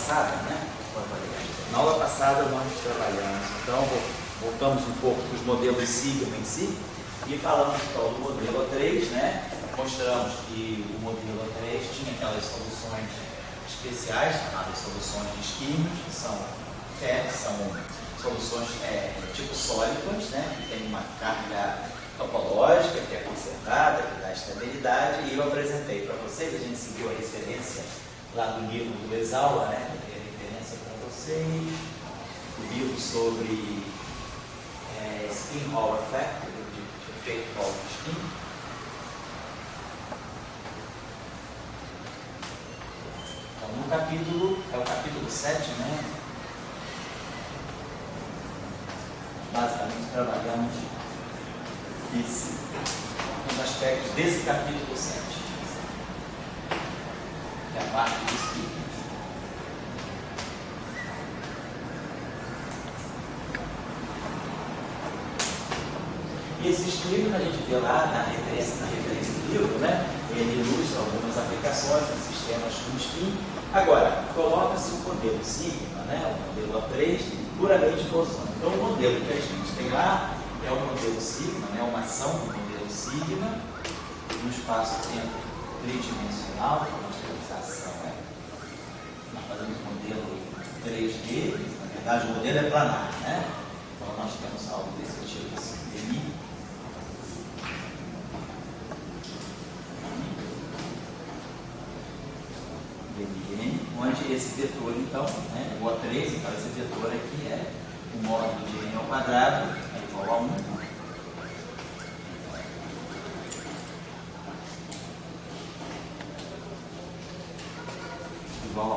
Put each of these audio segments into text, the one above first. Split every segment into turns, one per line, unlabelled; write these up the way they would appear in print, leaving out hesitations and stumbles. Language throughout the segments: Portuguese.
passada, né? Na aula passada nós trabalhamos, então voltamos um pouco para os modelos Sigma em si e falamos então do modelo A3, né? Mostramos que o modelo A3 tinha aquelas soluções especiais, chamadas soluções de esquímios, que são soluções tipo sólidas, né? Que tem uma carga topológica, que é conservada, que dá estabilidade, e eu apresentei para vocês, a gente seguiu a referência lá do livro do Exaula, né? Eu dei a referência para vocês, o livro sobre Spin Hall Effect, de efeito Hall de spin. Então, no capítulo, é o capítulo 7, né? Basicamente trabalhamos os aspectos desse capítulo 7, que é a parte do espírito. E esse espírito a gente vê lá na referência do livro, né? Ele ilustra algumas aplicações em sistemas com spin. Agora, coloca-se o modelo Sigma, né? O modelo A3, puramente bosônico. Então, o modelo que a gente tem lá é o modelo Sigma, né? Uma ação do modelo Sigma no espaço-tempo tridimensional, que nós temos a ação, né? Nós fazemos o modelo 3D, na verdade o modelo é planar, né? Então nós temos algo desse tipo assim, onde esse vetor, então, né, o A3, então esse vetor aqui é o módulo de n ao quadrado, é igual a 1. Igual a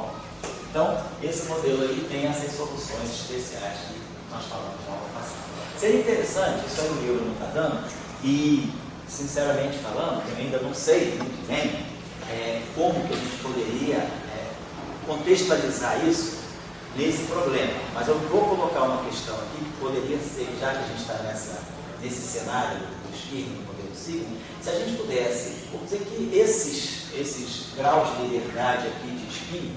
1. Então, esse modelo aí tem essas soluções especiais que nós falamos na aula passada. Seria interessante, isso aí o livro não está dando, e, sinceramente falando, eu ainda não sei muito bem como que a gente poderia contextualizar isso nesse problema. Mas eu vou colocar uma questão aqui que poderia ser, já que a gente está nesse cenário do esquema, do modelo Sigma, se a gente pudesse, vamos dizer que esses graus de liberdade aqui de espinho,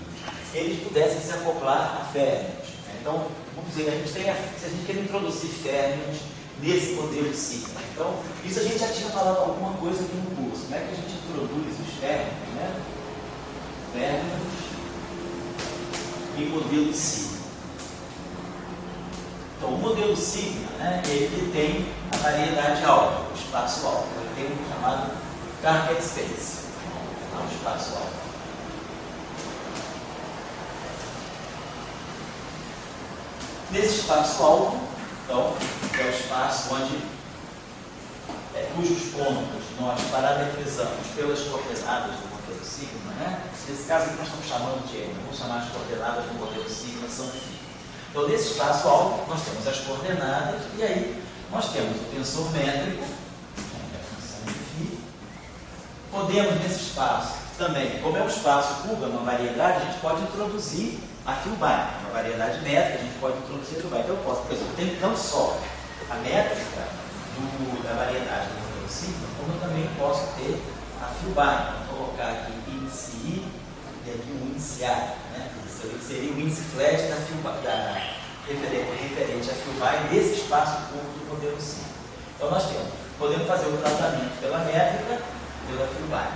eles pudessem se acoplar a férmions. Então, vamos dizer, se a gente quer introduzir férmions nesse modelo Sigma. Então, isso a gente já tinha falado alguma coisa aqui no curso. Como é que a gente introduz os férmions, né? Férmions e modelo Sigma. Então, o modelo Sigma, né, ele tem a variedade alta, o espaço alto. Ele tem o chamado target space, o espaço alto. Nesse espaço alto, então, é o espaço cujos pontos nós parametrizamos pelas coordenadas do modelo Sigma, né? Nesse caso aqui nós estamos chamando de M, vamos chamar as coordenadas do modelo Sigma são φ. Então, nesse espaço alto, nós temos as coordenadas e aí nós temos o tensor métrico, a função de φ. Podemos, nesse espaço, também, como é um espaço curvo, é uma variedade, a gente pode introduzir a Filbin, uma variedade métrica, a gente pode introduzir a Filbin. Então, eu posso, por exemplo, eu tenho não só a métrica da variedade do modelo Sigma, como eu também posso ter a Filbin. Vou colocar aqui índice I e aqui o índice A, né? Seria o índice flat referente a Filbin nesse espaço curvo do modelo Sigma. Então, nós podemos fazer o tratamento pela métrica, pela Filbin.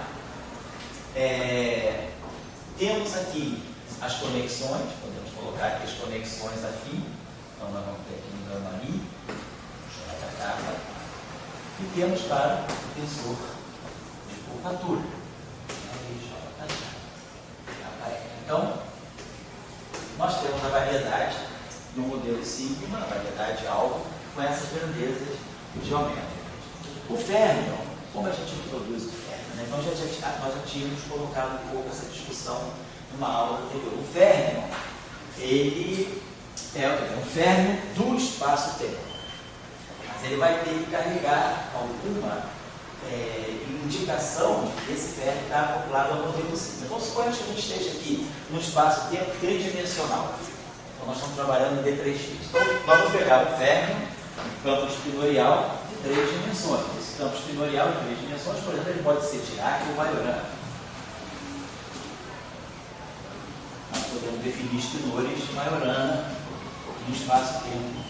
Temos aqui as conexões, podemos colocar aqui as conexões afim, então nós vamos ter aqui um gama I, e temos para o tensor de curvatura. Então, nós temos a variedade do modelo Sigma, a variedade alfa, com essas grandezas geométricas. O férmion, como a gente introduz o férmion, né? Então nós já tínhamos colocado um pouco essa discussão numa aula anterior. O férmion, ele é um férmion do espaço-tempo. Mas ele vai ter que carregar alguma indicação de que esse férmion está acoplado ao modelo Sigma. Então, suponhamos que a gente esteja aqui num espaço-tempo tridimensional. Então, nós estamos trabalhando em D3x. Então, nós vamos pegar o férmion, um campo espinorial de 3 dimensões. Esse campo espinorial de 3 dimensões, por exemplo, ele pode ser Dirac ou Majorana. Nós podemos definir espinores de Majorana no espaço-tempo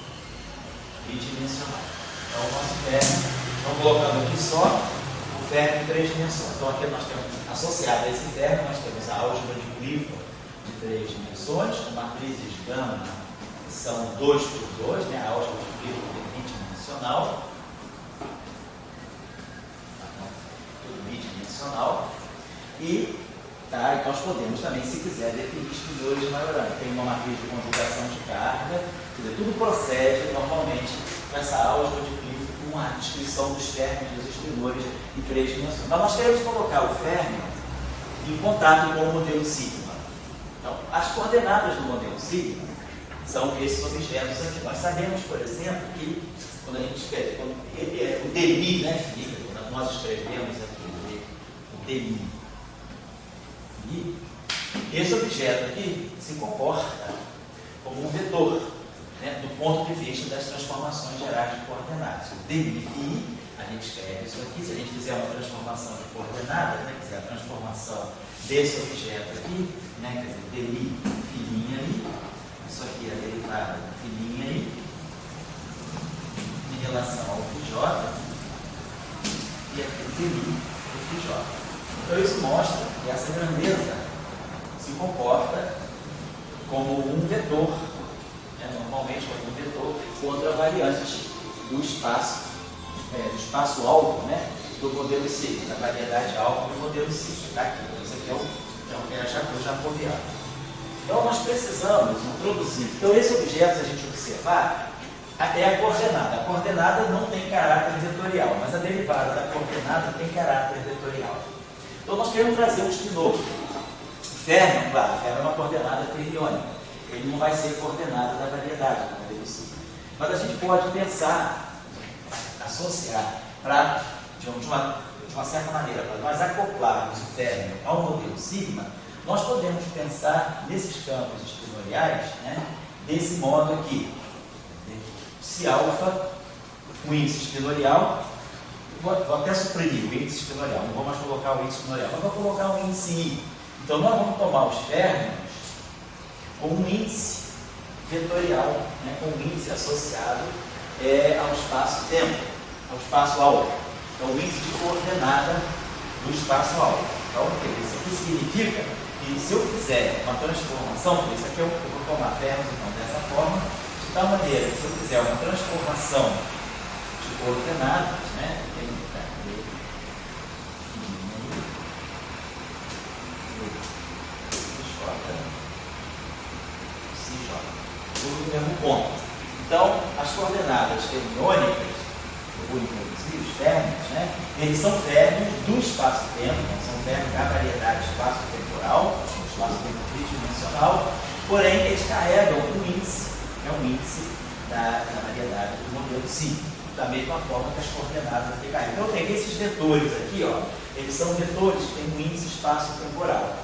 bidimensional. Então, o nosso férmio, vamos colocando aqui só o férmio em 3 dimensões. Então, aqui nós temos, associado a esse férmio, nós temos a álgebra de Clifford de 3 dimensões, com matrizes gama são 2 por 2, né? A álgebra de Clifford é bidimensional. Tudo bidimensional. E nós podemos também, se quiser, definir espinores de Majorana. Tem uma matriz de conjugação de carga, quer dizer, tudo procede normalmente com essa álgebra de Clifford, com a descrição dos férmions dos espinores em 3 dimensões. Mas nós queremos colocar o férmio em contato com o modelo sigma. Então, as coordenadas do modelo sigma são esses objetos aqui. Nós sabemos, por exemplo, que quando a gente escreve, o demi, né, fica, quando nós escrevemos aqui o demi, e esse objeto aqui se comporta como um vetor, né, do ponto de vista das transformações gerais de coordenadas. O demi, a gente escreve isso aqui, se a gente fizer uma transformação de coordenadas, né, quiser a transformação desse objeto aqui, né, quer dizer, demi, filinha aí, isso aqui é a derivada da filinha aí, em relação ao Φj, e aqui o demi do Φj. Então, isso mostra que essa grandeza se comporta como um vetor, né, normalmente como um vetor contra variantes do espaço alvo, né, do modelo sigma, da variedade alvo do modelo sigma. Está aqui, esse aqui é o jacobiano. Então, nós precisamos introduzir. Então, esse objeto, se a gente observar, é a coordenada. A coordenada não tem caráter vetorial, mas a derivada da coordenada tem caráter vetorial. Então, nós queremos trazer um espinor. Férmio, claro, férmio é uma coordenada fermiônica. Ele não vai ser coordenada da variedade, como deve ser. Mas a gente pode pensar, associar, de uma certa maneira, para nós acoplarmos o férmio ao modelo sigma, nós podemos pensar nesses campos espinoriais, né, desse modo aqui. Se alfa, o índice espinorial, vou até suprimir o índice espinorial, não vou mais colocar o índice espinorial, mas vou colocar o índice I. Então, nós vamos tomar os férmions com um índice vetorial, né, com um índice associado ao espaço-tempo, ao espaço-alvo. Então, o índice de coordenada do espaço-alvo. Então, isso aqui significa que se eu fizer uma transformação, isso aqui eu vou tomar férmions então, dessa forma, de tal maneira que se eu fizer uma transformação de coordenadas, né, tudo no mesmo ponto. Então, as coordenadas fermiônicas, eu vou introduzir os férmions, né, eles são férmions do espaço-tempo, não são férmions da variedade espaço-temporal, espaço-tempo tridimensional, porém eles carregam um índice, que é um índice da variedade do modelo sigma, da mesma forma que as coordenadas aqui carregam. Então, eu tenho esses vetores aqui, ó, eles são vetores que têm um índice espaço-temporal.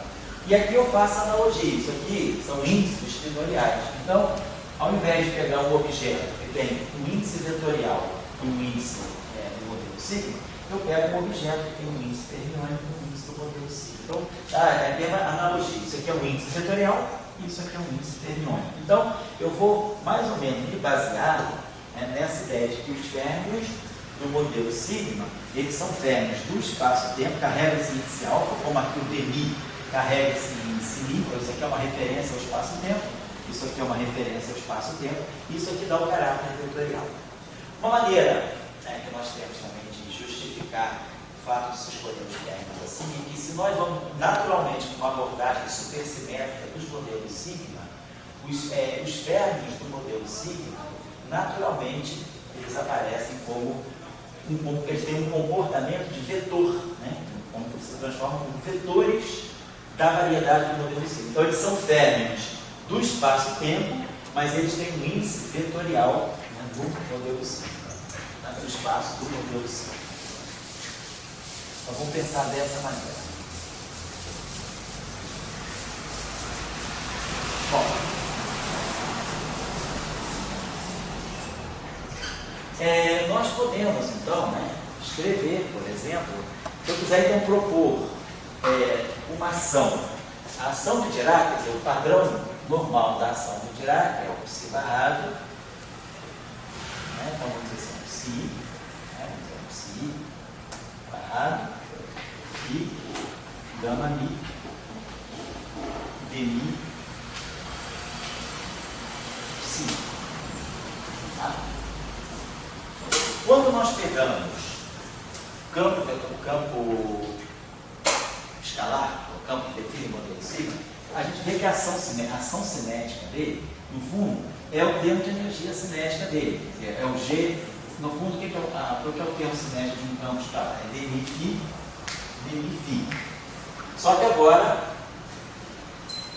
E aqui eu faço a analogia, isso aqui são índices espinoriais. Então, ao invés de pegar um objeto que tem um índice vetorial e um índice do modelo sigma, eu pego um objeto que tem um índice fermiônico e um índice do modelo sigma. Então, é a mesma analogia. Isso aqui é um índice vetorial e isso aqui é um índice fermiônico. Então, eu vou mais ou menos me basear nessa ideia de que os férmions do modelo sigma, eles são férmions do espaço-tempo, carregam esse índice alfa, como aqui o demi carrega esse índice I, então isso aqui é uma referência ao espaço-tempo, isso aqui é uma referência ao espaço-tempo, e isso aqui dá o caráter vetorial. Uma maneira que nós temos também de justificar o fato de se escolher os férmions assim, é que se nós vamos naturalmente com uma abordagem supersimétrica dos modelos sigma, os férmions do modelo sigma, naturalmente, eles aparecem como eles têm um comportamento de vetor, né? Se transformam como vetores da variedade do modelo sigma. Então, eles são férmions do espaço-tempo, mas eles têm um índice vetorial, né, do modelo sigma, do espaço do modelo sigma. Então, vamos pensar dessa maneira. Bom, nós podemos, então, né, escrever, por exemplo, se eu quiser, então, propor uma ação a ação de Dirac, quer dizer, o padrão normal da ação de Dirac é o psi barrado, né? Então vamos dizer assim, psi, né? Vamos dizer psi barrado e gama mi, dmi, psi. Tá? Quando nós pegamos o campo escalar, o campo que define o modelo sigma, a gente vê que a ação cinética dele, no fundo, é o termo de energia cinética dele. É o G, no fundo, o que é o termo cinético de um campo escalar? É dmi φ. Só que agora,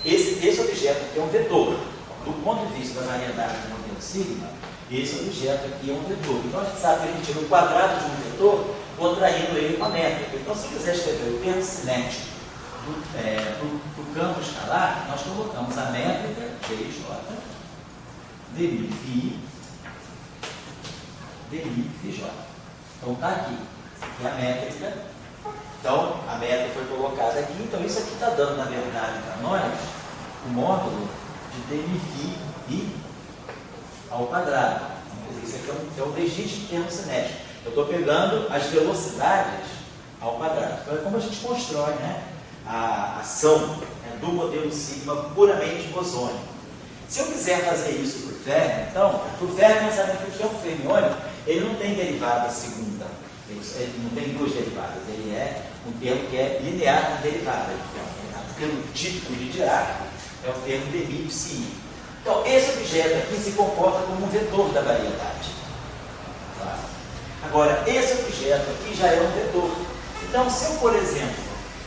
esse objeto aqui é um vetor. Do ponto de vista da variedade do modelo sigma, esse objeto aqui é um vetor. Então a gente sabe que a gente tira o quadrado de um vetor contraindo ele com a métrica. Então, se eu quiser escrever o termo cinético do campo escalar, nós colocamos a métrica dj dmi φj. Então está aqui. Essa aqui é a métrica. Então, a métrica foi colocada aqui. Então, isso aqui está dando, na verdade, para nós, o módulo de dmi φ i ao quadrado. Então, isso aqui é o legítimo termo cinético. Eu estou pegando as velocidades ao quadrado. Então, é como a gente constrói, né, a ação, né, do modelo sigma puramente bosônico. Se eu quiser fazer isso para o Fermi, então, para o Fermi, nós sabemos que o campo fermiônico, ele não tem derivada segunda. Ele não tem duas derivadas. Ele é um termo que é linear de derivada. Então, o termo típico de Dirac é o termo dmi psi i. Então, esse objeto aqui se comporta como um vetor da variedade. Tá? Agora, esse objeto aqui já é um vetor. Então, se eu, por exemplo,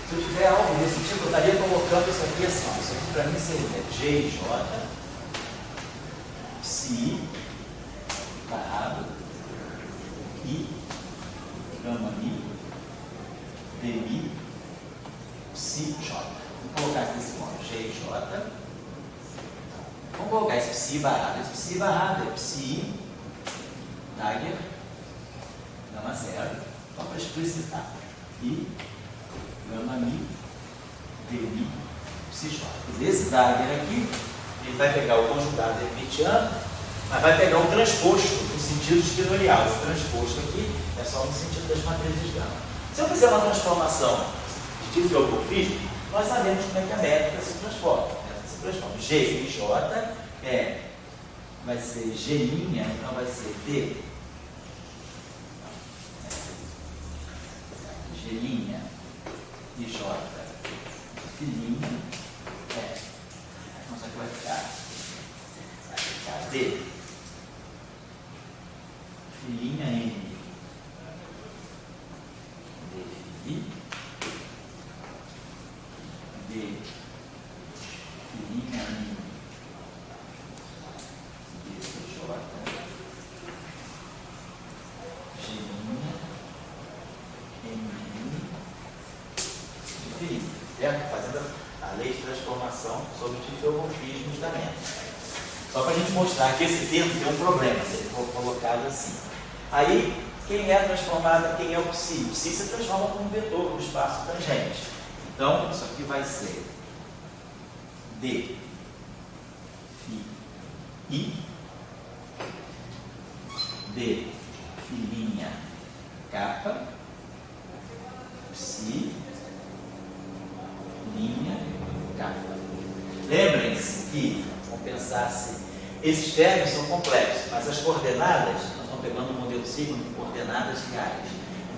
se eu tiver algo desse tipo, eu estaria colocando isso aqui assim. Isso aqui para mim seria gj psi barrado i gama mi dmi psi j. Vamos colocar aqui desse modo, gj. Vamos colocar esse psi barrado. Esse psi barrado é psi dagger gama zero, só para explicitar. E gama mi dmi psi j. Esse dagger aqui, ele vai pegar o conjugado hermitiano, mas vai pegar o transposto no sentido espinorial. Esse transposto aqui é só no sentido das matrizes gama. Se eu fizer uma transformação de diffeomorfismo, nós sabemos como é que a métrica se transforma. G e J vai ser G', então vai ser D. G' e J. Filinha. Então isso aqui vai ficar D. Filinha N. D fi. D. Filinha N. DJ. Girinha. N. Filinha. Fazendo a lei de transformação sobre diffeomorfismos da métrica. Só para a gente mostrar que esse termo tem um problema, se ele for colocado assim. Aí, quem é transformado, quem é o psi? O psi se transforma como um vetor no espaço tangente. Então, isso aqui vai ser D, Fi, I, D, filinha, capa, Psi, linha, capa. Lembrem-se que, vamos pensar assim, esses termos são complexos, mas as coordenadas, nós estamos pegando o modelo sigma de coordenadas reais.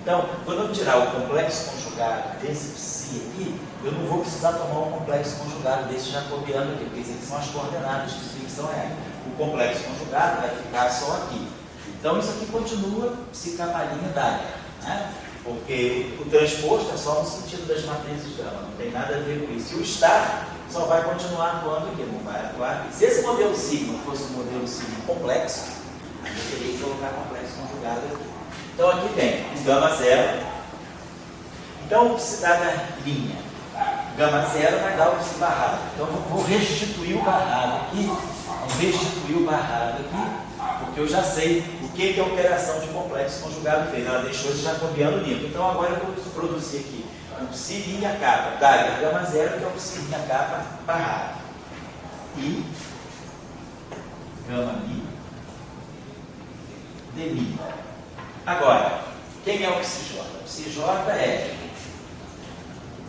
Então, quando eu tirar o complexo conjugado desse psi aqui, eu não vou precisar tomar um complexo conjugado desse jacobiano aqui, porque essas são as coordenadas de ficção real. O complexo conjugado vai ficar só aqui. Então, isso aqui continua psicapalinha dada, né? Porque o transposto é só no sentido das matrizes gama, não tem nada a ver com isso. E o estar só vai continuar atuando aqui, não vai atuar aqui. Se esse modelo sigma fosse um modelo sigma complexo, eu teria que colocar complexo conjugado aqui. Então aqui tem gama zero. Então o psi dada linha. Gama zero vai dar o psi barrado. Então eu vou restituir o barrado aqui. Vou restituir o barrado aqui, porque eu já sei o que a operação de complexo conjugado fez. Ela deixou esse jacobiano limpo. Então agora eu vou produzir aqui o psi' capa da gama zero, que é o psi' capa barrado. E gama mi de mi. Agora, quem é o psi j? O psi j é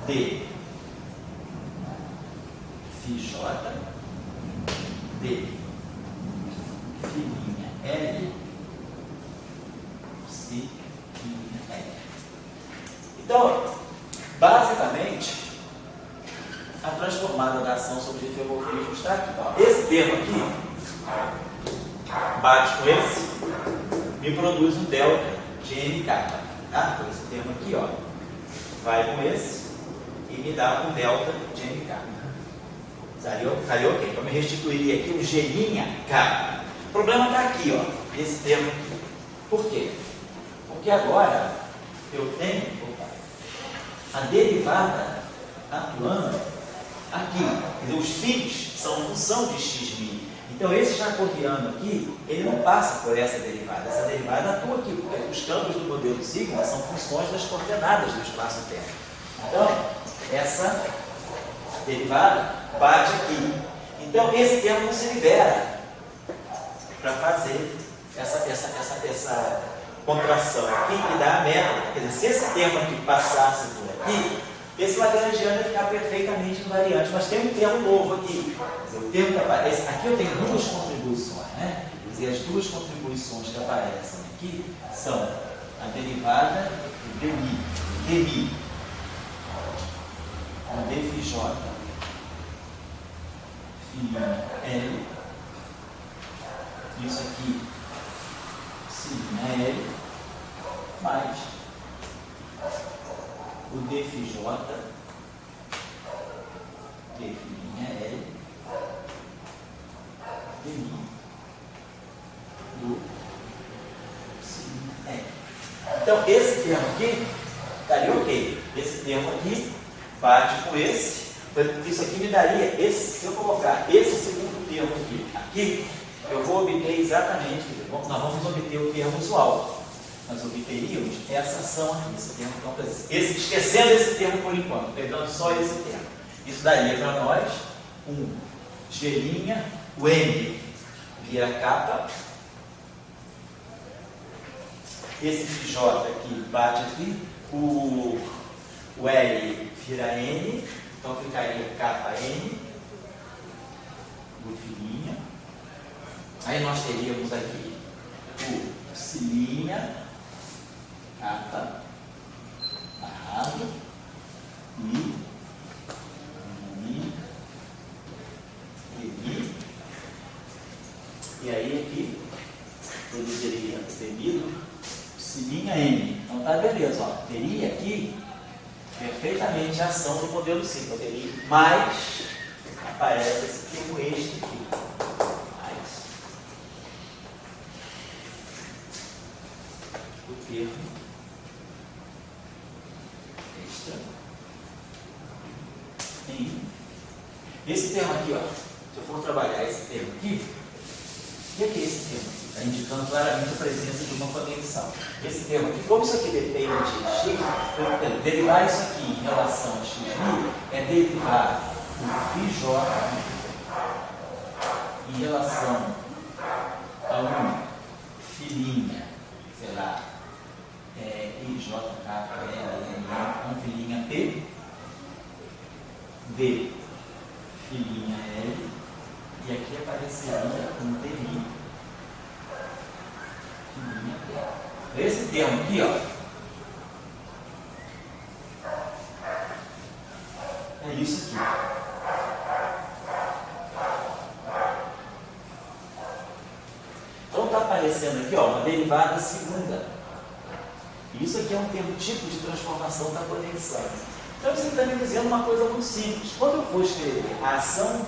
d phi j d phi' L psi' L. Então, basicamente, a transformada da ação sobre diffeomorfismo está aqui. Ó. Esse termo aqui bate com esse, me produz um delta de n capa. Tá? Então, esse termo aqui, ó, vai com esse e me dá um delta de n capa. Estaria ok? Então, me restituiria aqui um g' capa. O problema está aqui, ó, esse termo aqui. Por quê? Porque agora eu tenho a derivada atuando aqui. Quer dizer, os φ são função de x'. Então, esse jacobiano aqui, ele não passa por essa derivada. Essa derivada atua aqui, porque os campos do modelo sigma são funções das coordenadas do espaço-tempo. Então, essa derivada bate aqui. Então, esse termo não se libera para fazer essa contração aqui e dar a métrica. Quer dizer, se esse termo aqui passasse por aqui, esse lagrangiano ia ficar perfeitamente invariante. Mas tem um termo novo aqui. Quer dizer, o termo que aparece aqui, eu tenho duas contribuições, né? Quer dizer, as duas contribuições que aparecem aqui são a derivada do dmi, a dφj phi L, isso aqui psi' L, mais o dφj phi' L dmi do psi' L. Então, esse termo aqui estaria ok. Esse termo aqui bate com esse. Isso aqui me daria, se eu colocar esse segundo termo aqui, eu vou obter exatamente, nós vamos obter o termo usual. Nós obteríamos essa ação aqui, esse termo, então, esquecendo esse termo por enquanto, pegando só esse termo. Isso daria para nós um g', o n vira capa, esse φj aqui bate aqui, o L vira n, então ficaria capa n do phi'. Aí nós teríamos aqui o psi' capa barrado e dmi. E aí aqui produziria o temido psi' n. Então tá beleza, ó. Teria aqui perfeitamente a ação do modelo sigma. Teria mais, aparece esse termo extra aqui. Mais o termo extra em. Esse termo aqui, ó, se eu for trabalhar esse termo aqui, o que é esse termo aqui? Está indicando claramente a presença de uma conexão. Esse termo aqui, como isso aqui depende de x, derivar isso aqui em relação a x' é derivar o φj em relação a um phi', sei lá, ij, k, l, um phi' p, d, phi' l, e aqui apareceria um dmi. Esse termo aqui, ó, é isso aqui. Então está aparecendo aqui, ó, uma derivada segunda. Isso aqui é um termo tipo de transformação da conexão. Então você está me dizendo uma coisa muito simples. Quando eu for escrever a ação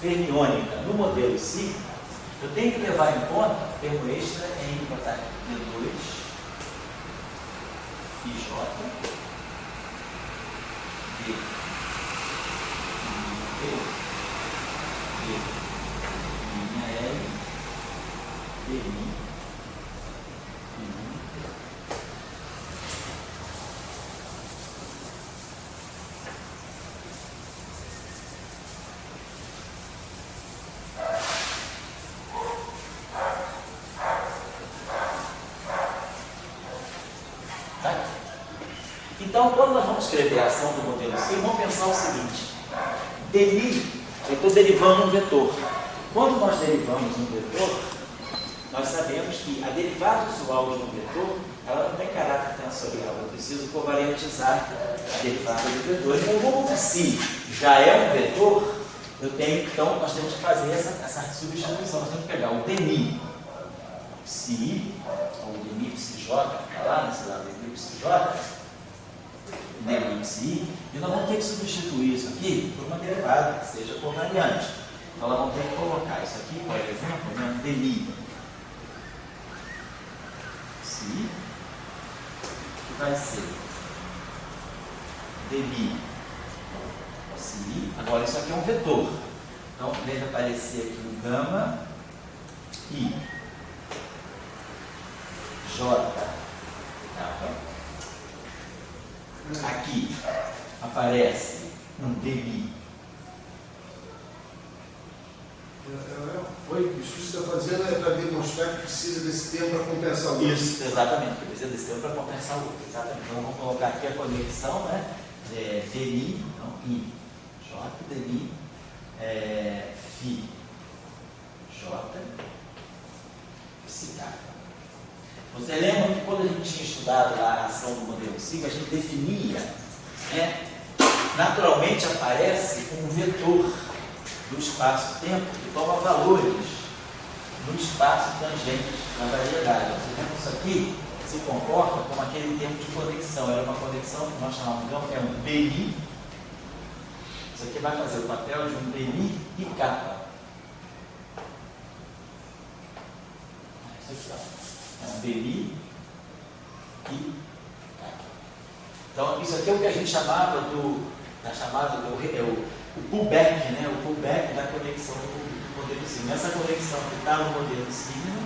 fermiônica no modelo sigma, eu tenho que levar em conta o termo extra em botar D2 φj d L dmi. Então, quando nós vamos escrever a ação do modelo C, vamos pensar o seguinte: eu estou derivando um vetor. Quando nós derivamos um vetor, nós sabemos que a derivada usual de um vetor, ela não tem caráter tensorial. Eu preciso covariantizar a derivada do vetor. Então, como psi já é um vetor, então nós temos que fazer essa substituição. Nós temos que pegar o dmi psi, ou o dmi psi j, que está lá nesse lado, dmi psi j, dmi psi, e nós vamos ter que substituir isso aqui por uma derivada que seja covariante. Então, nós vamos ter que colocar isso aqui, por exemplo, né, dmi psi, que vai ser dmi psi. Agora, isso aqui é um vetor. Então, deve aparecer aqui o gama i j. Aqui aparece um dmi.
Isso que você está fazendo é para demonstrar que precisa desse termo para compensar o outro.
Isso, exatamente, que precisa desse termo para compensar o outro. Exatamente. Então, vamos colocar aqui a conexão, né? Dmi, então, i, j, dmi, phi, j, psi k. Você lembra que quando a gente tinha estudado lá a ação do modelo sigma, a gente definia, né? Naturalmente aparece um vetor do espaço-tempo que toma valores no espaço tangente na variedade. Você vê que isso aqui se comporta como aquele termo de conexão. Era uma conexão que nós chamamos de um BI. Isso aqui vai fazer o papel de um BI e K. Isso aqui, ó. É um BI e K. Então, isso aqui é o que a gente chamava o pullback, né? O pullback da conexão do modelo sigma. Essa conexão que está no modelo sigma,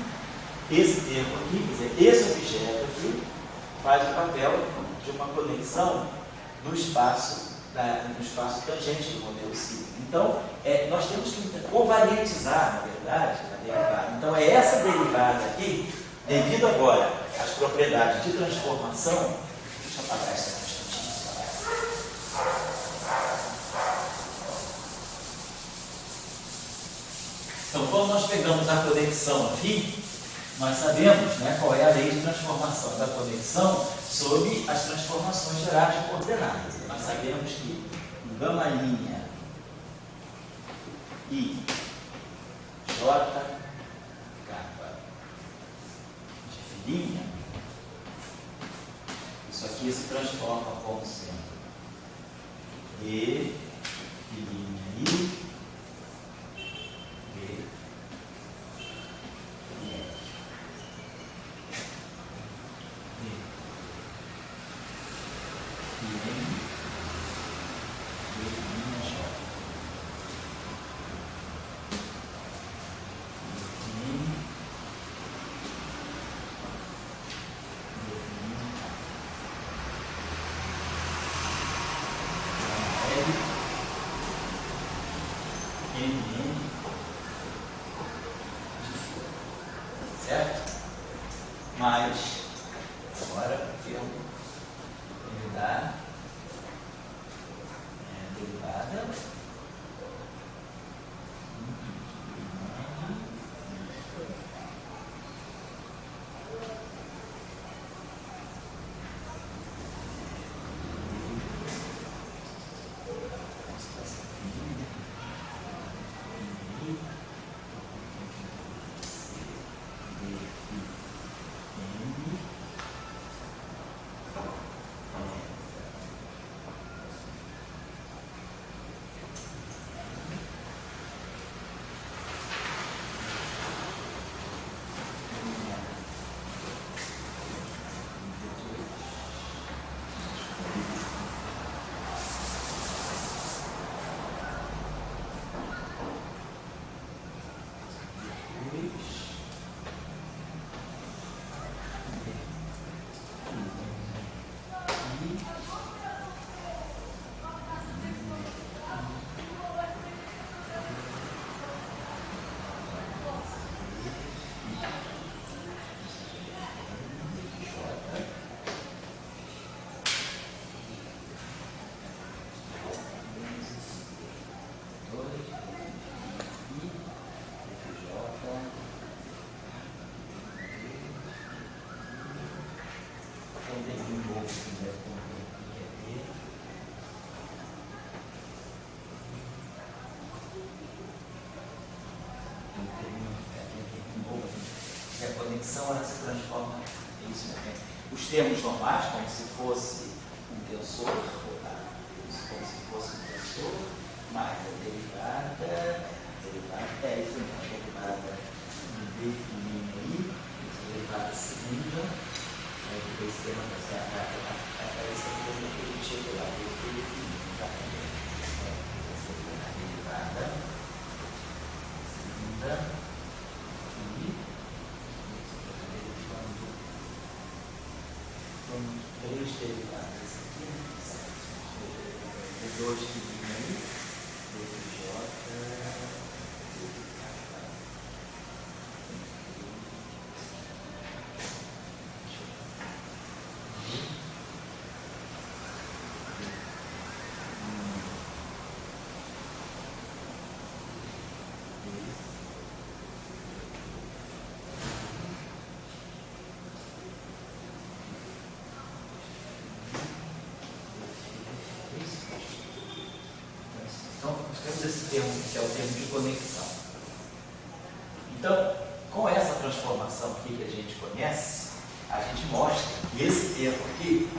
esse termo aqui, quer dizer, esse objeto aqui, faz o papel de uma conexão no espaço tangente do modelo sigma. Então, nós temos que covariantizar, na verdade, a derivada. Então, é essa derivada aqui, devido agora às propriedades de transformação. Deixa eu apagar isso aqui. Então, quando nós pegamos a conexão aqui, nós sabemos, né, qual é a lei de transformação da conexão sob as transformações gerais de coordenadas. Nós sabemos que o gama linha i j kappa de filhinha, isso aqui se transforma como sendo e filhinha i certo? Mas agora eu vou dar derivada conexão ela se transforma em isso mesmo. Os termos normais, como se fosse um tensor, como se fosse um tensor, mais a derivada é isso mesmo, a derivada definida aí, a derivada segunda, esse termo vai ser aparece aqui no que a gente chegou lá, definida, exatamente. Essa é a derivada segunda e são três derivadas aqui, dois que vêm aí, dj, Então, nós temos esse termo, que é o termo de conexão. Então, com essa transformação aqui que a gente conhece, a gente mostra que esse termo aqui,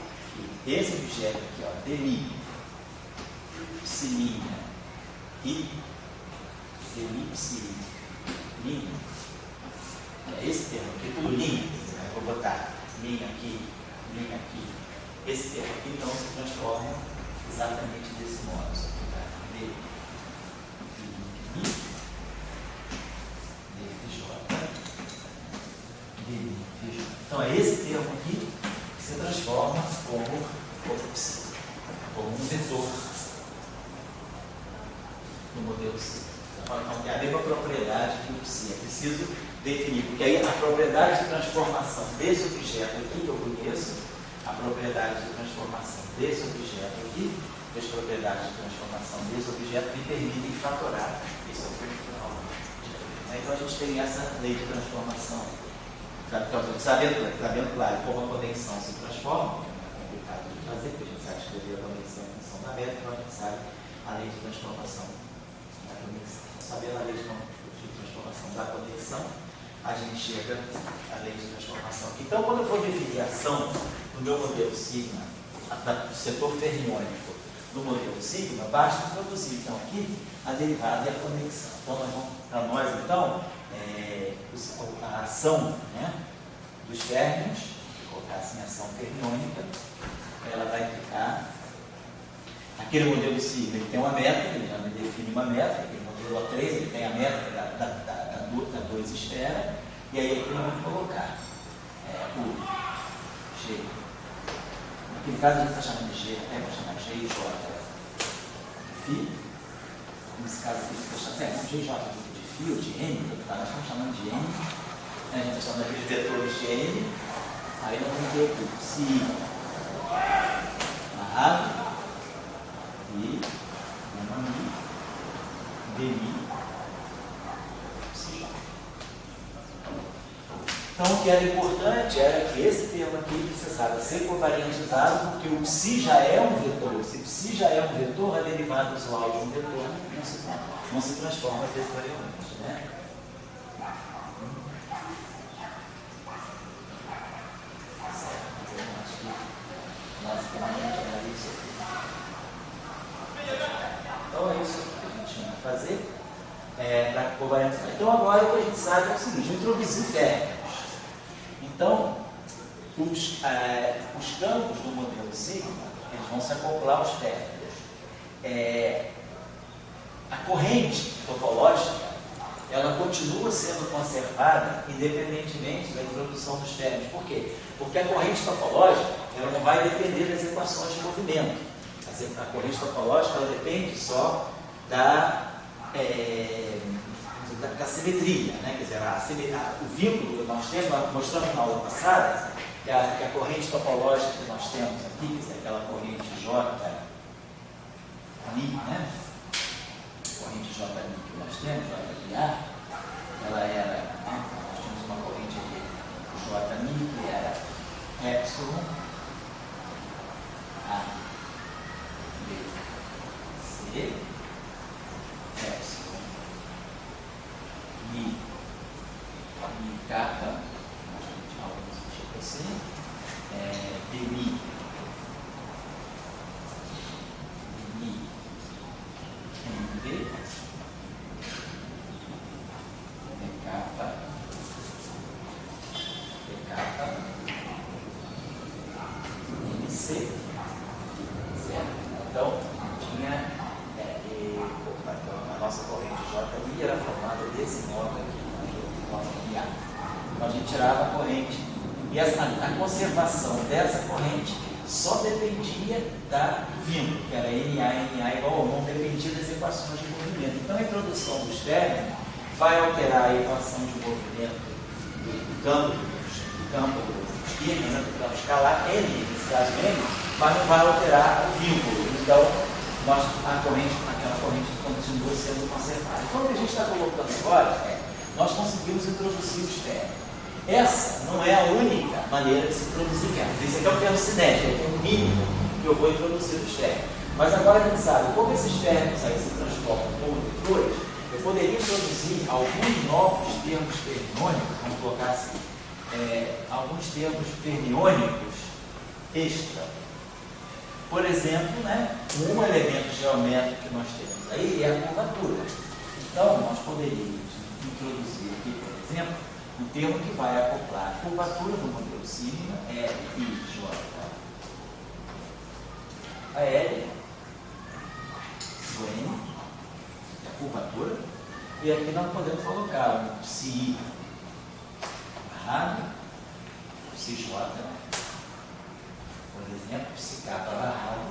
que esse objeto aqui, ó, demi, psilinha e elipsilinha, é esse termo aqui, tudo linha, né? Vou botar linha aqui, esse termo aqui então se transforma exatamente desse modo. Só que vai dj. Então é esse termo aqui que se transforma como um vetor no modelo C. Então tem a mesma propriedade que o psi. É preciso definir, porque aí a propriedade de transformação desse objeto aqui que eu conheço, a propriedade de transformação desse objeto aqui, as propriedades de transformação desse objeto me permitem fatorar esse objeto. Então a gente tem essa lei de transformação. Sabendo claro como a conexão se transforma, é complicado de fazer, porque a gente sabe escrever a conexão em função da meta, então a gente sabe a lei de transformação da conexão. Sabendo a lei de transformação da conexão, a gente chega à lei de transformação. Então, quando eu for definir a ação no meu modelo sigma, do setor fermiônico no modelo sigma, basta introduzir então aqui a derivada e a conexão. Então, para nós, então, a ação, né, dos férmions, vou colocar assim, a ação fermiônica, ela vai implicar aquele modelo sigma, ele tem uma métrica, ele já me define uma métrica, aquele modelo A3, ele tem a métrica da 2 esfera, e aí aqui nós vamos colocar o G. Naquele caso a gente está chamando de G, vamos chamar de G e J de Φ. Nesse caso aqui, vamos G e J de Φ ou de N, nós estamos chamando de N. A gente está chamando de vetores de N. Aí nós vamos ter aqui psi amarrado e demi psi. Então, o que era importante era que esse termo aqui precisava ser covariantizado, porque o psi já é um vetor. Se psi já é um vetor, a derivada usual de um vetor não se transforma vetorialmente, né? Basicamente era isso aqui. Então é isso que a gente tinha que fazer para covariantizar. Então agora o que a gente sabe é o seguinte, introduzir férmions. Então, os campos do modelo sigma, eles vão se acoplar aos férmions. A corrente topológica, ela continua sendo conservada independentemente da introdução dos férmions. Por quê? Porque a corrente topológica, ela não vai depender das equações de movimento. A corrente topológica, ela depende só da simetria, né? Quer dizer, o vínculo que nós temos, nós mostramos na aula passada, que a corrente topológica que nós temos aqui, quer dizer, aquela corrente J, né? Corrente J que nós temos, J, ela era, né? Nós temos uma corrente aqui, J, que era epsilon, A, B, C, epsilon, I, kappa, você. BMI. MB. Decapa. MC. Certo? Então, tinha a nossa corrente JI era formada desse modo aqui, então a gente tirava a corrente e a conservação dessa corrente só dependia da vínculo, que era NA igual a 1, não dependia das equações de movimento. Então a introdução do externo vai alterar a equação de movimento do campo esquerdo, né, do campo escalar, N, nesse caso N, mas não vai alterar o vínculo. Então, aquela corrente continua sendo conservada. Então, o que a gente está colocando agora nós conseguimos introduzir o externo. Essa não é a única maneira de se introduzir vento. Esse aqui é o termo cinético, é o mínimo que eu vou introduzir o externo. Mas agora a gente sabe como esses termos aí se transformam como vetores. Eu poderia introduzir alguns novos termos fermiônicos, vamos colocar assim, alguns termos fermiônicos extra. Por exemplo, né, um elemento geométrico que nós temos aí é a curvatura. Então, nós poderíamos introduzir aqui, por exemplo, um termo que vai acoplar a curvatura do modelo sigma, RIJ. A L, o N, a curvatura, e aqui nós podemos colocar um psi barrado, psi J, por exemplo, psi K barrado,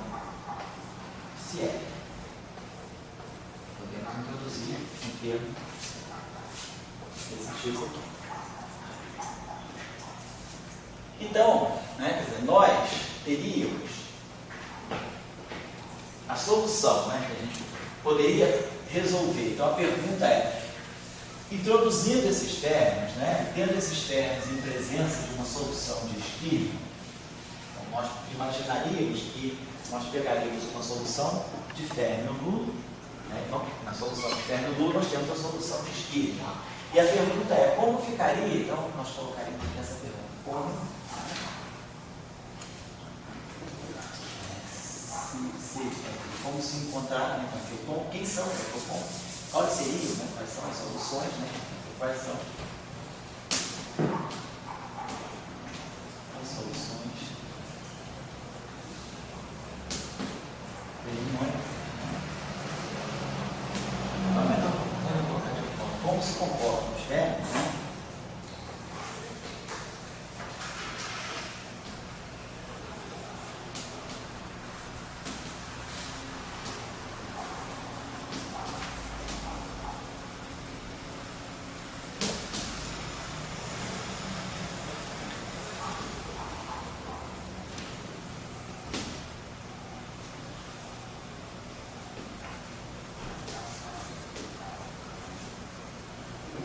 psi L. Podemos introduzir um termo desse tipo aqui. Então, quer dizer, nós teríamos a solução, que a gente poderia resolver. Então a pergunta é, introduzindo esses termos, tendo esses termos em presença de uma solução de esquina, então nós imaginaríamos que nós pegaríamos uma solução de férmio nulo, então na solução de férmio nulo nós temos a solução de esquina. E a pergunta é, como ficaria? Então nós colocaríamos aqui essa pergunta, como se encontrar, quem são, quais seriam, quais são as soluções, quais são as soluções como se comportam os termos,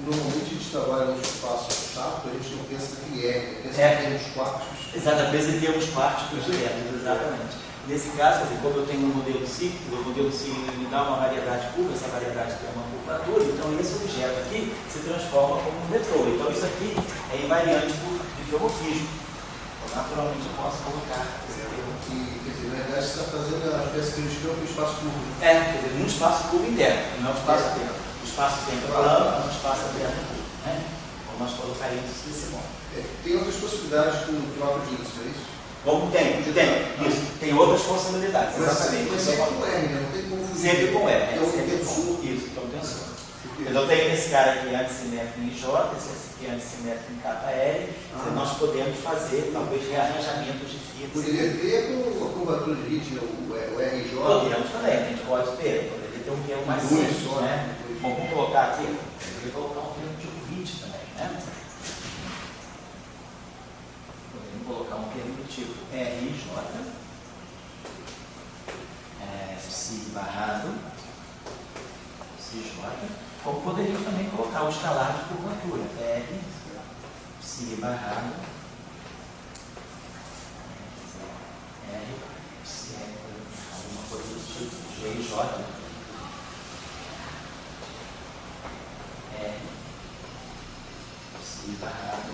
Normalmente a gente trabalha num espaço chato, a gente não pensa naquele R, pensa em termos quárticos.
Exato, pensa em termos quárticos diretos, exatamente. Nesse caso, como eu tenho um modelo cíclico, o modelo cíclico me dá uma variedade curva, essa variedade tem uma curvatura, então esse objeto aqui se transforma como um vetor. Então isso aqui é invariante de geomorfismo. Então, naturalmente eu posso colocar esse termo.
Quer dizer, na verdade você está fazendo a espécie de campo e espaço curvo.
Quer dizer, num espaço curvo interno, não é um espaço aberto. O espaço dentro plano, é um espaço aberto curvo. Então nós colocaríamos isso desse modo.
Tem outras possibilidades com o próprio disso, é isso?
Como tem, isso. Tem outras possibilidades. Exatamente.
Mas sempre com R, não tem como fugir.
Sempre com R.
É um tensor.
Isso, é um tensor. Eu tenho esse cara aqui antissimétrico em J, esse aqui antissimétrico em KL. Nós podemos fazer, talvez, rearranjamentos de fitas.
Poderia ter com a curvatura de ritmo, o RJ?
Podemos também, a gente pode ter. Poderia ter um termo mais simples, Bom, vamos colocar aqui. Eu vou colocar um termo tipo 20 também, Podemos colocar um termo do tipo RJ, psi barrado, psi J, como poderíamos também colocar o escalar de curvatura, R, psi barrado, R, psi, alguma coisa do tipo GJ, R, psi barrado,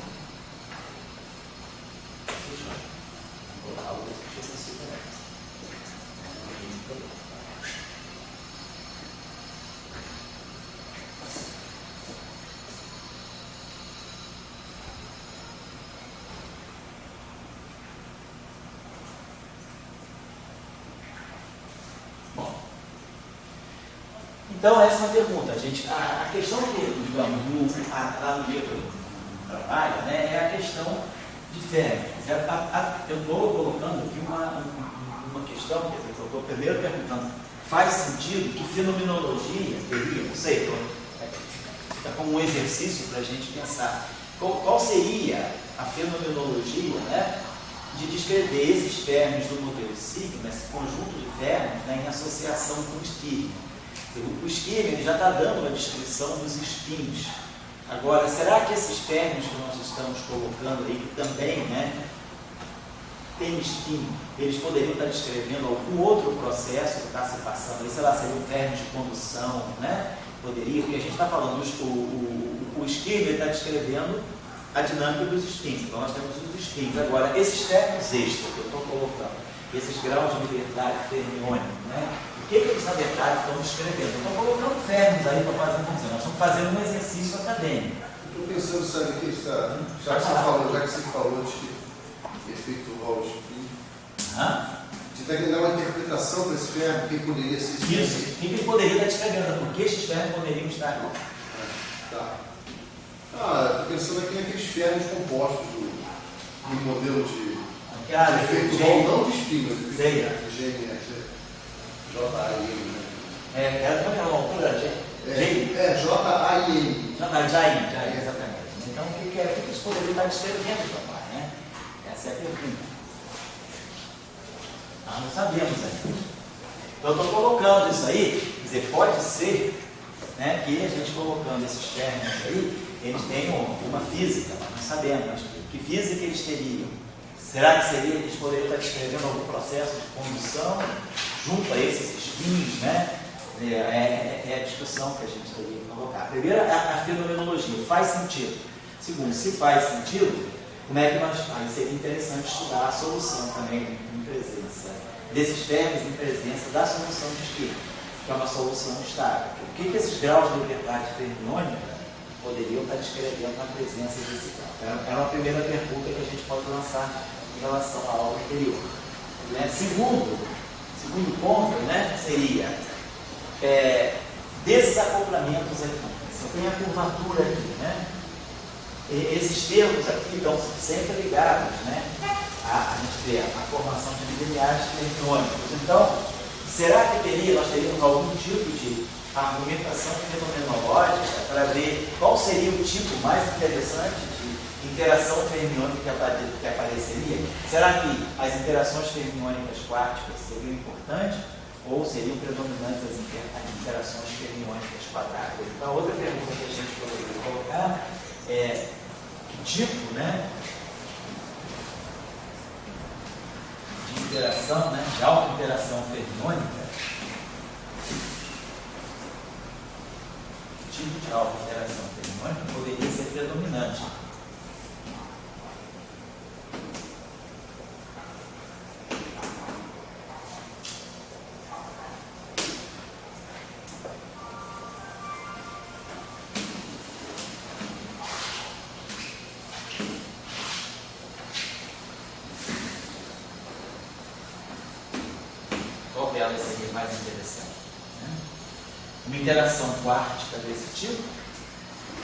algo desse tipo assim também. Bom, então essa é uma pergunta. A questão que, digamos, lá no livro trabalha, né, é a questão de fé. Eu estou colocando aqui uma questão, quer dizer, eu estou primeiro perguntando, faz sentido que fenomenologia teria, não sei, fica como um exercício para a gente pensar, qual seria a fenomenologia, né, de descrever esses fenômenos do modelo sigma, esse conjunto de fenômenos, né, em associação com o esquema. O esquema ele já está dando uma descrição dos espinhos. Agora, será que esses fenômenos que nós estamos colocando aí, que também, né, tem espinho, eles poderiam estar descrevendo algum outro processo que está se passando aí, sei lá, seria um fenômeno de condução, né? Poderia, porque a gente está falando, o esquema está descrevendo a dinâmica dos espinhos, então nós temos os espinhos. Agora, esses fenômenos extras que eu estou colocando, esses graus de liberdade fermiônica, né? O que eles, na verdade, estão descrevendo? Estão colocando fenômenos aí para fazer acontecer. Nós estamos fazendo um exercício acadêmico.
Estou pensando, sabe, que está, já que você falou de efeito Hall-Spin, de dar uma interpretação para esse fenômeno, quem poderia ser
isso? O que ele poderia estar descrevendo? Por que esses fenômenos poderiam estar aqui?
Tá. Estou pensando aqui naqueles fenômenos compostos do modelo de efeito Hall, não de spin, mas de GNS. J-A-I-M,
né? Como é a altura?
J-A-I-M.
J-A-I-M, exatamente. Então, o que eles poderiam estar descrevendo, papai, né? Essa é a pergunta. Nós não sabemos ainda. Então, eu estou colocando isso aí, quer dizer, pode ser, né, que a gente colocando esses termos aí, eles tenham uma física, nós não sabemos, mas que física eles teriam? Será que eles poderiam estar descrevendo algum processo de condução junto a esses espinhos, né? É a discussão que a gente teria que colocar. Primeiro, a fenomenologia. Faz sentido? Segundo, se faz sentido, como é que aí seria interessante estudar a solução também em presença desses termos em presença da solução de esquema, que é uma solução estável. O que esses graus de liberdade fermiônica poderiam estar descrevendo na presença desse grau? É uma primeira pergunta que a gente pode lançar em relação à aula anterior. Né? Segundo ponto, né, seria desacoplamentos aqui. Você tem a curvatura aqui, né? Esses termos aqui estão sempre ligados, né? A gente vê a formação de lineares fermiônicos. Então, será que nós teríamos algum tipo de argumentação fenomenológica para ver qual seria o tipo mais interessante de interação fermiônica que apareceria? Será que as interações fermiônicas quânticas seriam importantes ou seriam predominantes as interações fermiônicas quadráticas? Então, outra pergunta que a gente poderia colocar é que tipo, né, de interação, né, de auto-interação fermiônica, que tipo de auto-interação fermiônica poderia ser predominante? Qual delas seria mais interessante? Né? Uma interação quártica desse tipo,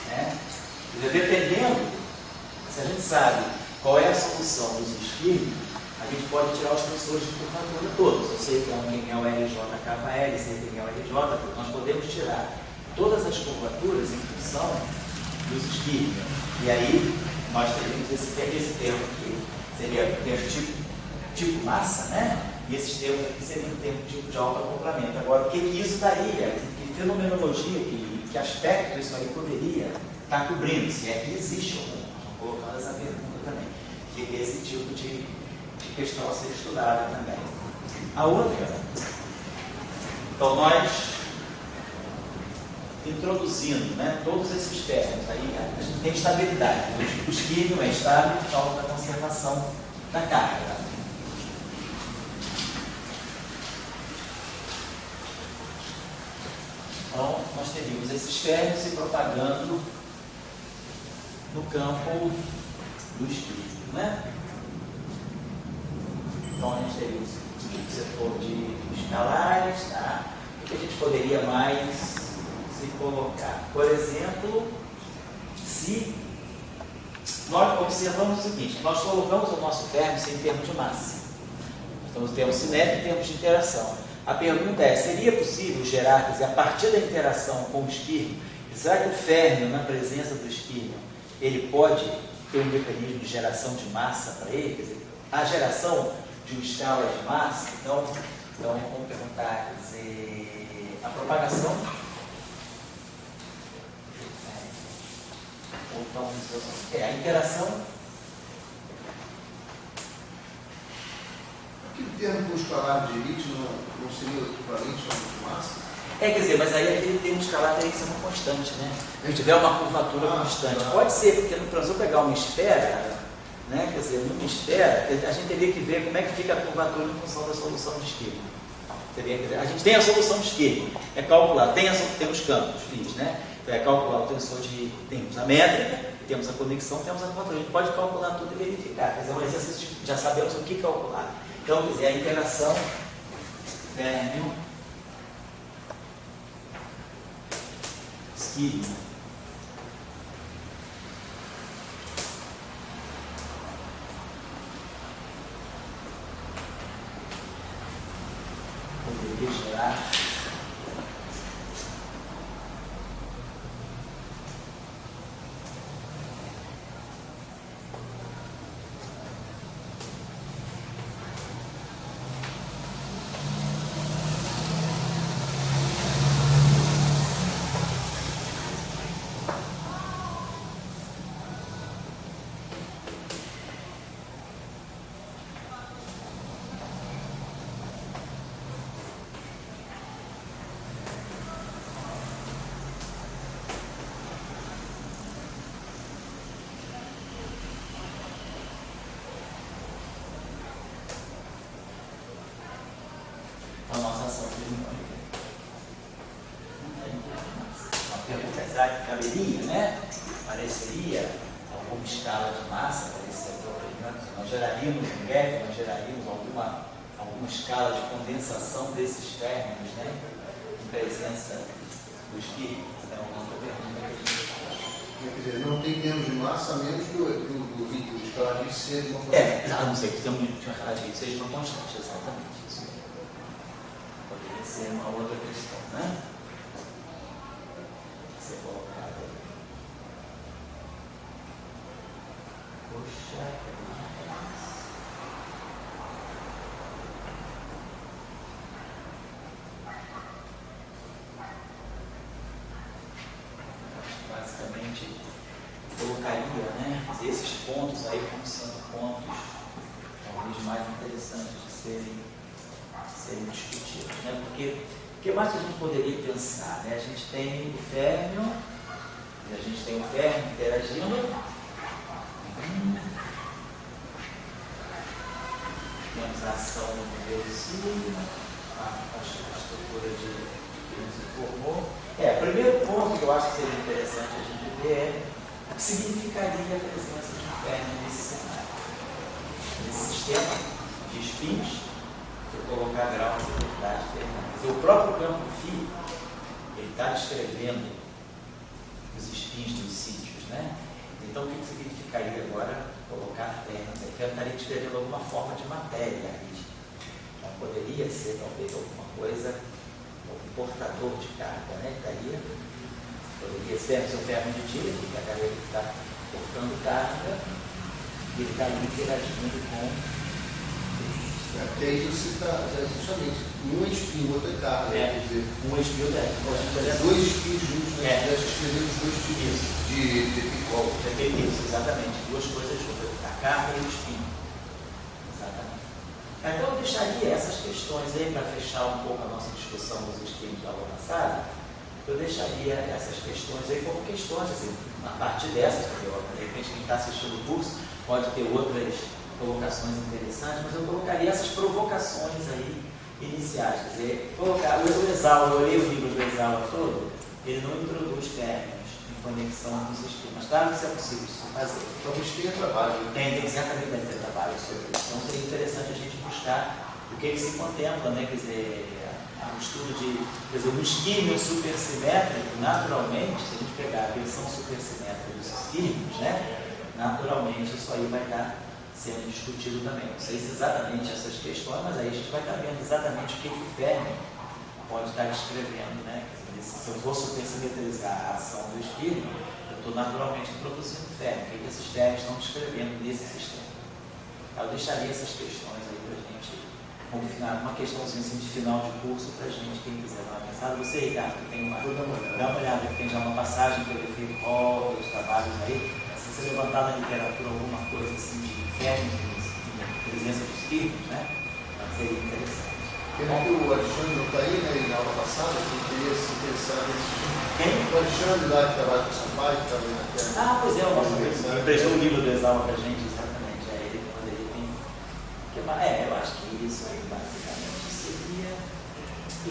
né? Dependendo, se a gente sabe qual é a solução dos esquímios, a gente pode tirar os tensores de curvatura todos. Eu sei que quem é o LJ-KL, sei quem é o LJ, nós podemos tirar todas as curvaturas em função dos esquímios. E aí nós teríamos esse termo aqui, seria o termo tipo massa, né? E esses termos aqui seriam tipo de autoacoplamento. Agora, o que isso daria? Que fenomenologia, que aspecto isso aí poderia estar cobrindo? Se é que existe algum? Estamos colocando essa pergunta também. Que esse tipo de questão a ser estudada também. A outra, então nós introduzindo, né, todos esses termos, aí a gente tem estabilidade. O esquímio é estável por causa da conservação da carga. Então, nós teríamos esses férmions se propagando no campo do espírito, né? Então, a gente teria o setor de escalares, tá? O que a gente poderia mais se colocar? Por exemplo, se nós observamos o seguinte, nós colocamos o nosso férmion em termos de massa. Nós temos termos cinéticos e termos de interação. A pergunta é, seria possível gerar, quer dizer, a partir da interação com o espírito, será que o férmion, na presença do espírito, ele pode ter um mecanismo de geração de massa para ele? Quer dizer, a geração de uma escala de massa, então vamos perguntar, quer dizer, a propagação, ou então, a interação.
Aquele termo com escalar de elite não seria o equivalente ao de massa?
Quer dizer, mas aí aquele termo escalar teria que ser uma constante, né? Se tiver uma curvatura constante. Pode ser, porque para eu pegar uma esfera, né? Quer dizer, numa esfera, a gente teria que ver como é que fica a curvatura em função da solução de esquerda. A gente tem a solução de esquerda, é calcular, tem os campos, né? Então é calcular o tensor de. Temos a métrica, temos a conexão, temos a curvatura. A gente pode calcular tudo e verificar. Quer dizer, um exercício, já sabemos o que calcular. Então, quer dizer, a interação férmion esquilo. Poderia gerar a nossa ação termodinâmica. Uma pergunta exata que caberia, né? Pareceria alguma escala de massa, nós geraríamos um gap, nós geraríamos alguma escala de condensação desses férmions, né? Em presença do espírito. Então, é uma pergunta que a gente faz.
Quer dizer, não tem termos de massa a menos do ritmo de escala de ser uma constante.
A não ser que tenha uma escala de seja uma constante, exatamente. Isso poderia ser uma outra questão, né? Ser colocada aí. Poxa, basicamente colocaria, né, esses pontos aí como sendo pontos talvez mais interessantes de serem discutidos, né? Porque o que mais a gente poderia pensar, né? A gente tem o férmion, interagindo, temos a ação no nível de cima, a estrutura que nos informou. O primeiro ponto que eu acho que seria interessante a gente ver é o que significaria a presença de um férmion nesse cenário, nesse sistema de spins, eu colocar grau de velocidade férmion. O próprio campo φ, ele está descrevendo os spins dos sítios, né? Então, o que significaria agora colocar férmion? O férmion estaria descrevendo alguma forma de matéria rígida. Então, poderia ser, talvez, alguma coisa, um portador de carga, né? Poderia ser o férmion de tiro, que a carga está portando carga, e ele está ali interagindo com esse sistema.
Porque aí você está, justamente, um espinho, outra carga. Quer dizer,
um espinho
dois espinhos juntos, né? Escrevemos dois tipos de ficol.
Isso, exatamente. Duas coisas juntas, a carga e o espinho. Exatamente. Então, eu deixaria essas questões aí, para fechar um pouco a nossa discussão dos espinhos da aula passada, eu deixaria essas questões aí como questões, assim, a partir dessas, de repente quem está assistindo o curso pode ter outras colocações interessantes, mas eu colocaria essas provocações aí iniciais. Quer dizer, colocar o Exaula, eu olhei o livro do Exaula todo, ele não introduz términos em conexão com os esquemas. Claro que isso é possível de se fazer.
Então, a gente tem trabalho.
Tem certamente deve ter trabalho sobre isso. Então, seria interessante a gente buscar o que se contempla, né? Quer dizer, o estudo de, quer dizer, o esquímio supersimétrico, naturalmente, se a gente pegar a versão supersimétrica dos esquímios, né? Naturalmente, isso aí vai estar sendo discutido também. Não sei se exatamente essas questões, mas aí a gente vai estar vendo exatamente o que o Fermi pode estar descrevendo, né? Se eu for supersimetrizar a ação do esquímio, eu estou naturalmente introduzindo Fermi. O que esses Fermi estão descrevendo nesse sistema? Eu deixaria essas questões aí para a gente, como uma questãozinha assim, de final de curso para a gente, quem quiser dar uma pensada. Você, Ricardo, tem uma, dá uma olhada, tem já uma passagem pelo efeito Hall, os trabalhos aí. Se você levantar na literatura alguma coisa assim de Fermi, de presença de espíritos, né? Seria interessante.
Pena que o Alexandre não está aí, né? E na aula passada, que queria se interessar nesse.
Quem?
O Alexandre lá que trabalha com o Sampaio, que está aí na terra.
Ah, pois é, o nosso emprestou o livro do Exaula para a gente, exatamente. Ele poderia ter. Eu acho que isso aí basicamente seria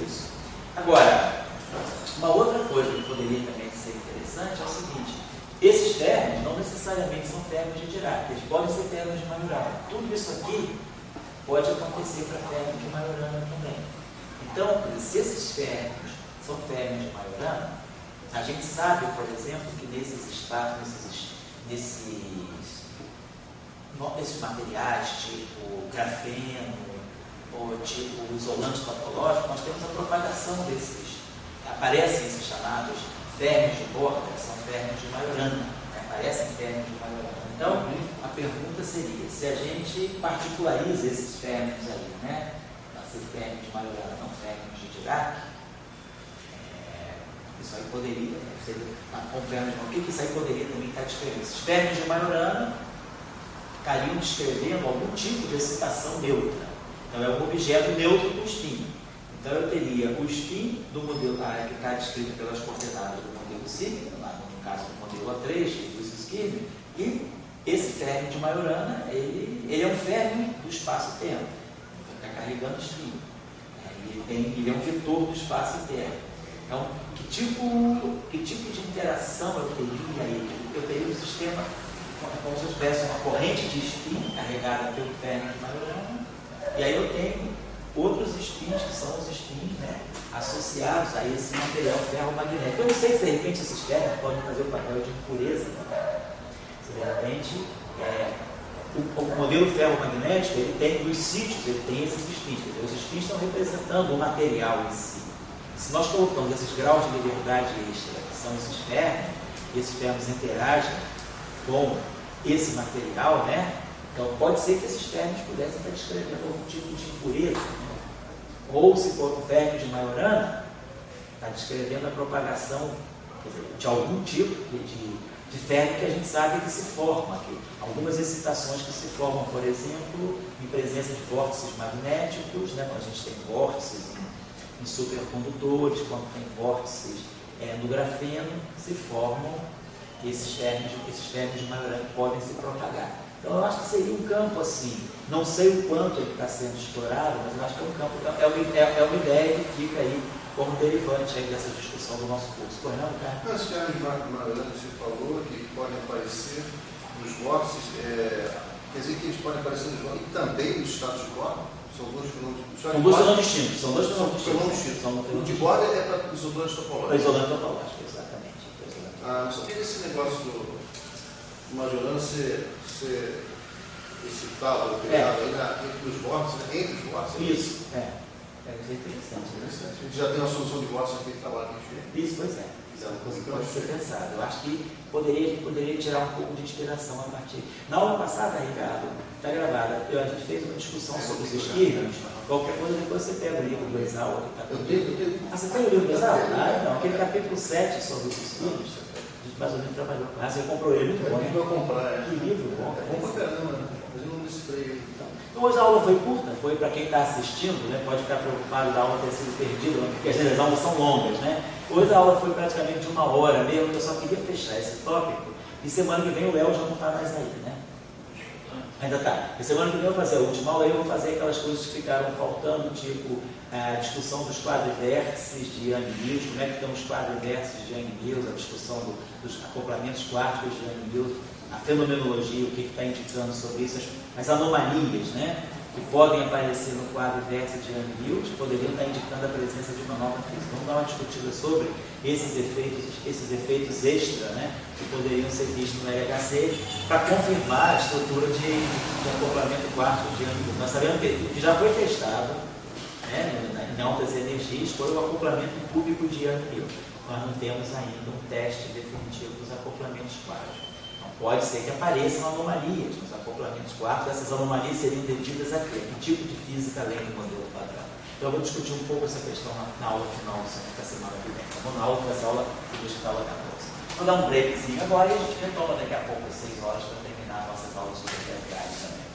isso. Agora, uma outra coisa que poderia também ser interessante é o seguinte: esses termos não necessariamente são termos de Dirac, eles podem ser termos de Majorana. Tudo isso aqui pode acontecer para termos de Majorana também. Então, se esses termos são termos de Majorana, a gente sabe, por exemplo, que nesses espaços, nesses materiais, tipo grafeno, ou tipo isolante patológico, nós temos a propagação desses. Aparecem esses chamados ferros de borda, que são ferros de Majorana. Né? Aparecem ferros de Majorana. Então, a pergunta seria, se a gente particulariza esses ferros aí, né? Esses ferros de Majorana, não ferros de Dirac, isso aí poderia, o que isso aí poderia também estar descrevendo? Esses ferros de Majorana estariam descrevendo algum tipo de excitação neutra. Então, é um objeto neutro com spin. Então, eu teria o spin do modelo que está descrito pelas coordenadas do modelo Sigma, no caso do modelo A3, dos esquímios, e esse ferro de Majorana, ele é um ferro do espaço-tempo. Então, está carregando spin. Ele é um vetor do espaço interno. Então, que tipo de interação eu teria aí? Eu teria um sistema como se eu tivesse uma corrente de spin carregada pelo ferro de Majorana, e aí eu tenho outros spins, que são os spins, né, associados a esse material ferromagnético. Eu não sei se de repente esses ferros podem fazer o papel de impureza, né? Se de repente o modelo ferromagnético, ele tem nos sítios, ele tem esses spins. Quer dizer, os spins estão representando o material em si. Se nós colocamos esses graus de liberdade extra, que são esses ferros interagem com esse material, né? Então pode ser que esses ferros pudessem estar descrevendo algum tipo de impureza, né? Ou se for um ferro de Majorana, está descrevendo a propagação, quer dizer, de algum tipo de ferro que a gente sabe que se forma aqui. Algumas excitações que se formam, por exemplo, em presença de vórtices magnéticos, né? Quando a gente tem vórtices em supercondutores, quando tem vórtices no grafeno, se formam esses ferros de Majorana que podem se propagar. Então eu acho que seria um campo assim, não sei o quanto ele está sendo explorado, mas eu acho que é um campo, é uma ideia que fica aí como derivante aí dessa discussão do nosso curso. Pois não, cara?
Os ferros de Majorana que você falou, que podem aparecer nos vórtices, quer dizer que eles podem aparecer nos vórtices e também nos status quo? São dois fenômenos distintos.
São dois fenômenos distintos.
O de borda é para isolante topológico.
Para isolante topológico, exatamente.
Só que esse negócio do Majorana ser excitado, alterado entre os vórtices,
Isso, isso é interessante.
A gente já tem uma solução de vórtices aqui que trabalha com
isso, pois é. Isso é uma coisa que pode ser pensada. Eu acho que poderia tirar um pouco de inspiração a partir. Na aula passada, Ricardo, está gravada, a gente fez uma discussão sobre os esquímios. Qualquer coisa, depois você pega o livro do Exaula que está
Eu tenho.
Você tem o livro do Exaula? Então, aquele capítulo 7 sobre os esquímios, a gente mais ou menos trabalhou com ele. Você comprou ele, muito bom.
Eu vou comprar,
Que livro bom.
É bom pra caramba, mas eu não decifrei.
Então, hoje a aula foi curta, foi para quem está assistindo, né? Pode ficar preocupado da aula ter sido perdida, porque às vezes as aulas são longas, né? Hoje a aula foi praticamente 1 hora mesmo, eu só queria fechar esse tópico, e semana que vem o Léo já não está mais aí, né? Ainda está. E semana que vem eu vou fazer a última aula e eu vou fazer aquelas coisas que ficaram faltando, tipo a discussão dos quadrivértices de Young-Mills, como é que estão os quadrivértices de Young-Mills, a discussão dos acoplamentos quânticos de Young-Mills, a fenomenologia, o que está indicando sobre isso, as anomalias, né, que podem aparecer no quadrivértice de Young-Mills, poderiam estar indicando a presença de uma nova física. Vamos dar uma discutida sobre esses efeitos extra, né, que poderiam ser vistos no LHC para confirmar a estrutura de acoplamento quântico de Young-Mills. Nós sabemos que o que já foi testado, né, em altas energias foi o acoplamento cúbico de Young-Mills. Nós não temos ainda um teste definitivo dos acoplamentos quânticos. Então, pode ser que apareçam anomalias nos acoplamentos quânticos. Essas anomalias seriam devidas a quê? Que tipo de física além do modelo padrão? Então, eu vou discutir um pouco essa questão na aula final da semana que vem. Então, na aula dessa aula, eu vou estar lá 14. Vou dar um breakzinho agora e a gente retoma daqui a pouco, às 6 horas, para terminar nossas aulas sobre TFAs também.